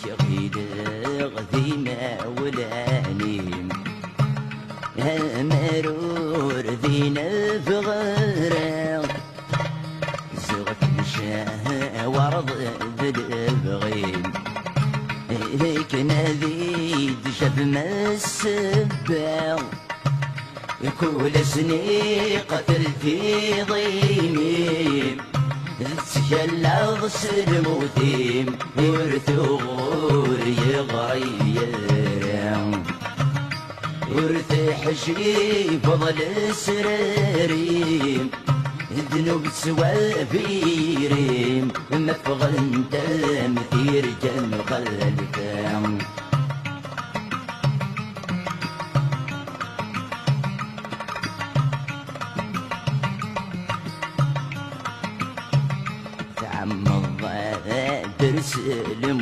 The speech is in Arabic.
شغيد غذينا ولانيم مرور ذينا فغرق زغت مشاه ورض بالبغيم هيك ناديد شب ما السبا كل سني قتلتي ضيميم تشلغ سلموتيم ورثور يغير ورتحشي فضل السراريم ذنوب سوافيريم مفغل انت مثير جن خلفام تعمض ترسل